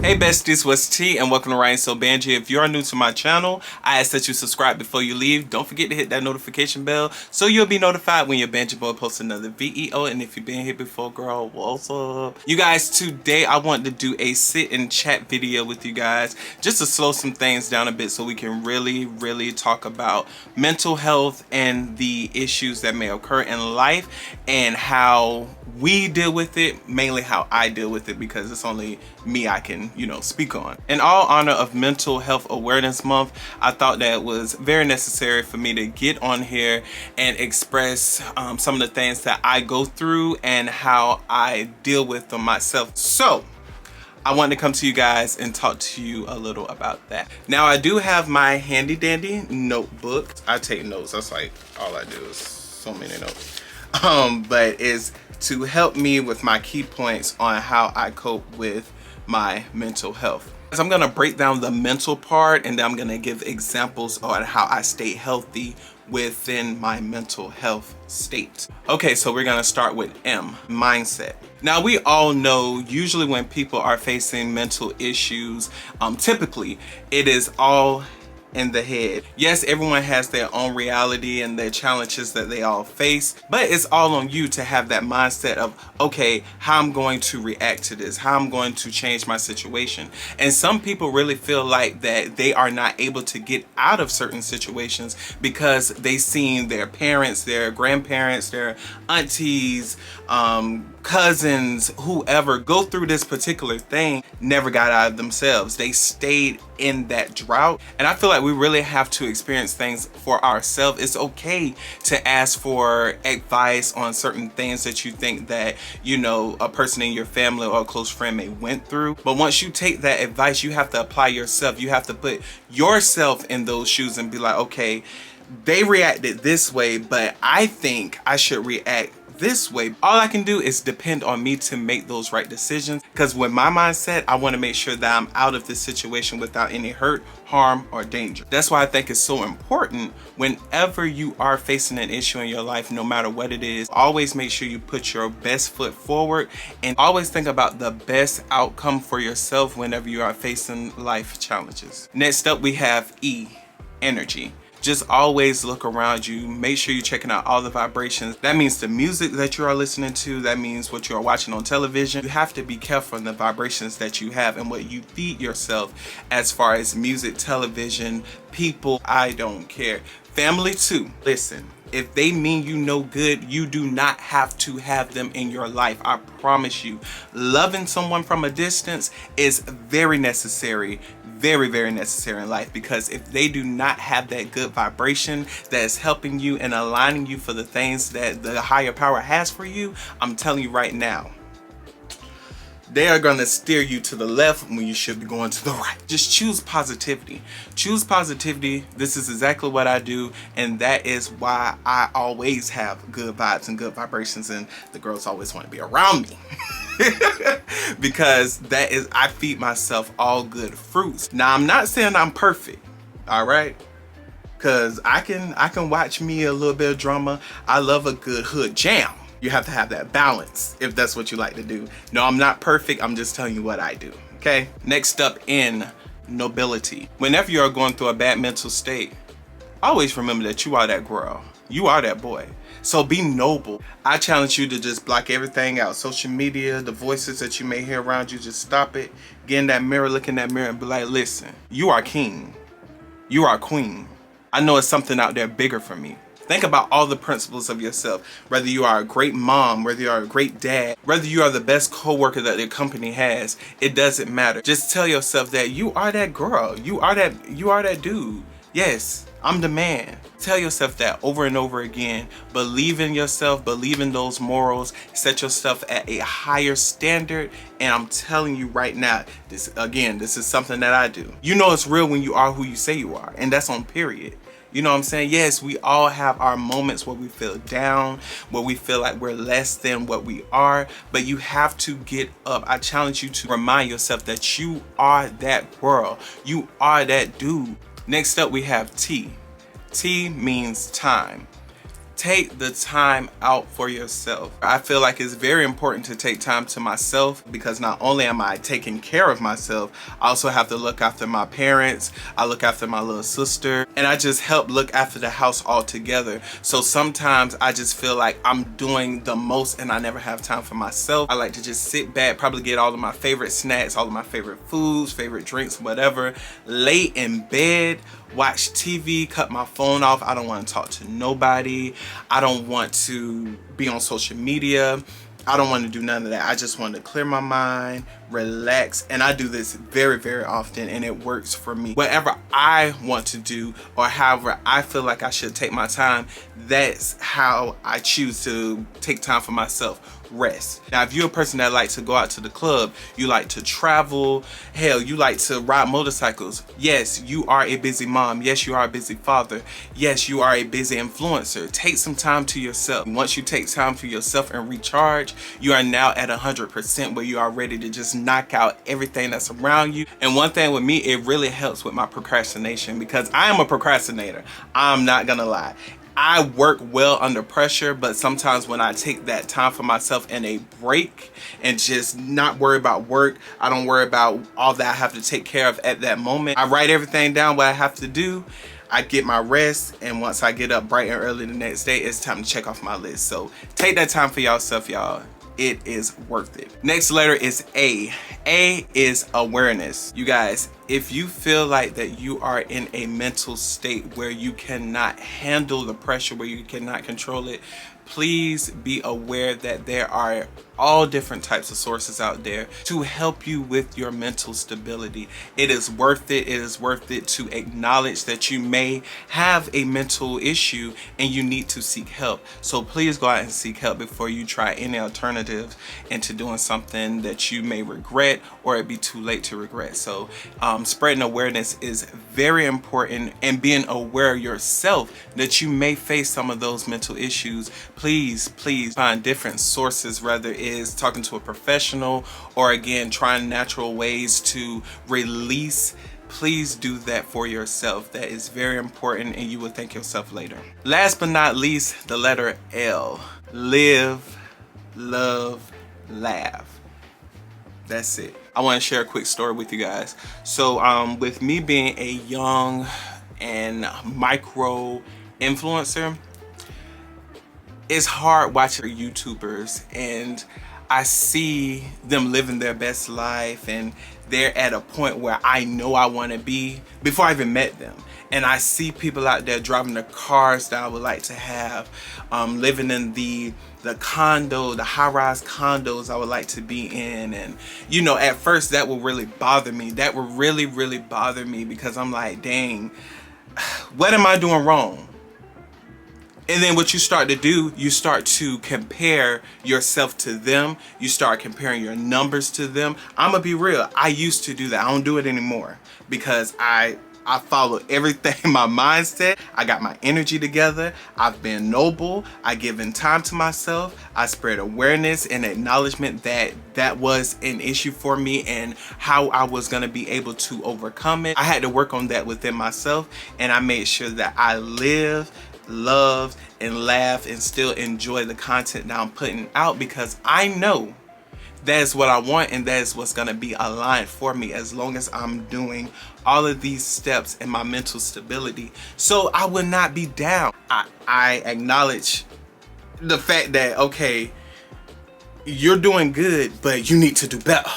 Hey besties, what's T and welcome to ryansobangee. If you are new to my channel, I ask that you subscribe before you leave. Don't forget to hit that notification bell so you'll be notified when your Bangee boy posts another VEO. And if you've been here before, girl, what's up? You guys, today I want to do a sit and chat video with you guys just to slow some things down a bit so we can really talk about mental health and the issues that may occur in life and how we deal with it, mainly how I deal with it, because it's only me I can, speak on. In all honor of Mental Health Awareness Month, I thought that it was very necessary for me to get on here and express some of the things that I go through and how I deal with them myself. So I wanted to come to you guys and talk to you a little about that. Now, I do have my handy dandy notebook. I take notes. That's like all I do is so many notes. But it's to help me with my key points on how I cope with my mental health. So I'm gonna break down the mental part, and then I'm gonna give examples on how I stay healthy within my mental health state. Okay, so we're gonna start with M, mindset. Now, we all know usually when people are facing mental issues, typically it is all in the head. Yes, everyone has their own reality and their challenges that they all face, but it's all on you to have that mindset of, okay, how I'm going to react to this, how I'm going to change my situation. And some people really feel like that they are not able to get out of certain situations because they've seen their parents, their grandparents, their aunties, cousins, whoever go through this particular thing, never got out of themselves. They stayed in that drought. And I feel like we really have to experience things for ourselves. It's okay to ask for advice on certain things that you think that, a person in your family or a close friend may went through. But once you take that advice, you have to apply yourself. You have to put yourself in those shoes and be like, okay, they reacted this way, but I think I should react this way. All I can do is depend on me to make those right decisions, because with my mindset, I want to make sure that I'm out of this situation without any hurt, harm, or danger. That's why I think it's so important whenever you are facing an issue in your life, no matter what it is, always make sure you put your best foot forward and always think about the best outcome for yourself whenever you are facing life challenges. Next up, we have E, energy. Just always look around you. Make sure you're checking out all the vibrations. That means the music that you are listening to. That means what you are watching on television. You have to be careful in the vibrations that you have and what you feed yourself as far as music, television, people. I don't care. Family too. Listen, if they mean you no good, you do not have to have them in your life. I promise you. Loving someone from a distance is very necessary. Very necessary in life, because if they do not have that good vibration that is helping you and aligning you for the things that the higher power has for you, I'm telling you right now, they are going to steer you to the left when you should be going to the right. Just choose positivity. Choose positivity. This is exactly what I do, and that is why I always have good vibes and good vibrations, and the girls always want to be around me. Because that is, I feed myself all good fruits. Now, I'm not saying I'm perfect, all right? Because I can watch me a little bit of drama. I love a good hood jam. You have to have that balance if that's what you like to do. No, I'm not perfect. I'm just telling you what I do, okay? Next up, in nobility. Whenever you are going through a bad mental state, always remember that you are that girl. You are that boy. So be noble. I challenge you to just block everything out. Social media, the voices that you may hear around you, just stop it. Get in that mirror, look in that mirror and be like, listen, you are king. You are queen. I know it's something out there bigger for me. Think about all the principles of yourself. Whether you are a great mom, whether you are a great dad, whether you are the best coworker that your company has, it doesn't matter. Just tell yourself that you are that girl. You are that dude. Yes, I'm the man. Tell yourself that over and over again. Believe in yourself, believe in those morals, set yourself at a higher standard. And I'm telling you right now, this is something that I do. You know it's real when you are who you say you are, and that's on period. You know what I'm saying? Yes, we all have our moments where we feel down, where we feel like we're less than what we are, but you have to get up. I challenge you to remind yourself that you are that girl. You are that dude. Next up, we have T. T means time. Take the time out for yourself. I feel like it's very important to take time to myself, because not only am I taking care of myself, I also have to look after my parents, I look after my little sister, and I just help look after the house altogether. So sometimes I just feel like I'm doing the most and I never have time for myself. I like to just sit back, probably get all of my favorite snacks, all of my favorite foods, favorite drinks, whatever, lay in bed, watch TV, cut my phone off. I don't want to talk to nobody. I don't want to be on social media. I don't want to do none of that. I just want to clear my mind, relax, and I do this very, very often, and it works for me. Whatever I want to do, or however I feel like I should take my time, that's how I choose to take time for myself. Rest. Now, if you're a person that likes to go out to the club, you like to travel, hell, you like to ride motorcycles, yes, you are a busy mom, yes, you are a busy father, yes, you are a busy influencer. Take some time to yourself. Once you take time for yourself and recharge, you are now at 100%, where you are ready to just knock out everything that's around you. And one thing with me, it really helps with my procrastination, because I am a procrastinator. I'm not gonna lie. I work well under pressure, but sometimes when I take that time for myself and a break and just not worry about work, I don't worry about all that I have to take care of at that moment. I write everything down, what I have to do. I get my rest, and once I get up bright and early the next day, it's time to check off my list. So take that time for yourself, y'all. It is worth it. Next letter is A. A is awareness. You guys, if you feel like that you are in a mental state where you cannot handle the pressure, where you cannot control it, please be aware that there are all different types of sources out there to help you with your mental stability. It is worth it. It is worth it to acknowledge that you may have a mental issue and you need to seek help. So please go out and seek help before you try any alternatives into doing something that you may regret, or it be too late to regret. So spreading awareness is very important, and being aware yourself that you may face some of those mental issues. Please find different sources, whether it is talking to a professional or again trying natural ways to release. Please do that for yourself. That is very important, and you will thank yourself later. Last but not least, the letter L. Live, love, laugh. That's it. I want to share a quick story with you guys. So with me being a young and micro influencer, it's hard watching YouTubers, and I see them living their best life, and they're at a point where I know I want to be before I even met them. And I see people out there driving the cars that I would like to have, living in the condo, the high-rise condos I would like to be in. And you know, at first that will really bother me. That would really bother me, because I'm like, dang, what am I doing wrong? And then what you start to do, you start to compare yourself to them. You start comparing your numbers to them. I'm gonna be real. I used to do that. I don't do it anymore, because I follow everything in my mindset. I got my energy together. I've been noble. I given time to myself. I spread awareness and acknowledgement that that was an issue for me and how I was gonna be able to overcome it. I had to work on that within myself, and I made sure that I live, love, and laugh, and still enjoy the content that I'm putting out, because I know that's what I want, and that is what's gonna be aligned for me as long as I'm doing all of these steps in my mental stability. So I will not be down. I acknowledge the fact that, okay, you're doing good, but you need to do better.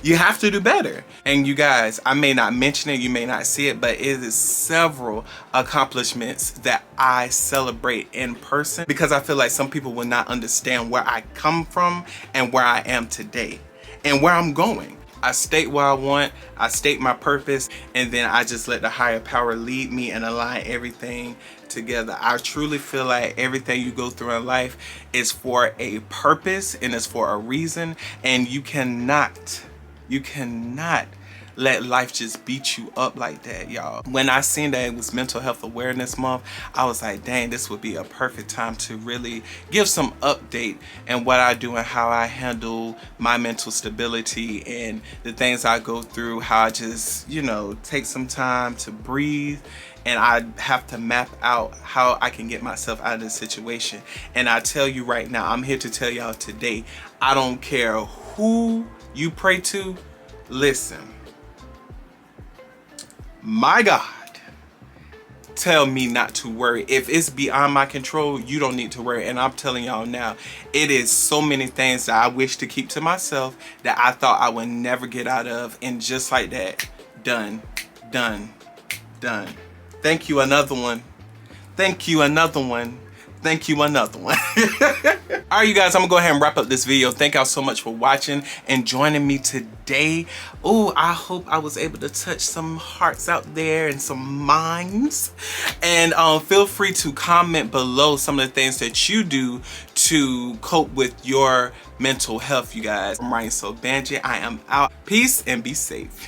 You have to do better. And you guys, I may not mention it, you may not see it, but it is several accomplishments that I celebrate in person, because I feel like some people will not understand where I come from and where I am today and where I'm going. I state what I want, I state my purpose, and then I just let the higher power lead me and align everything together. I truly feel like everything you go through in life is for a purpose and it's for a reason, and you cannot let life just beat you up like that, y'all. When I seen that it was Mental Health Awareness Month, I was like, dang, this would be a perfect time to really give some update and what I do and how I handle my mental stability and the things I go through, how I just, you know, take some time to breathe, and I have to map out how I can get myself out of this situation. And I tell you right now, I'm here to tell y'all today, I don't care who you pray to, listen, my God tell me not to worry. If it's beyond my control, you don't need to worry. And I'm telling y'all now, it is so many things that I wish to keep to myself that I thought I would never get out of, and just like that, done, done, done. Thank you, another one. Thank you, another one. Thank you, another one. All right, you guys, I'm gonna go ahead and wrap up this video. Thank y'all so much for watching and joining me today. Oh, I hope I was able to touch some hearts out there and some minds. And feel free to comment below some of the things that you do to cope with your mental health, you guys. I'm RyanSoBangee. I am out. Peace and be safe.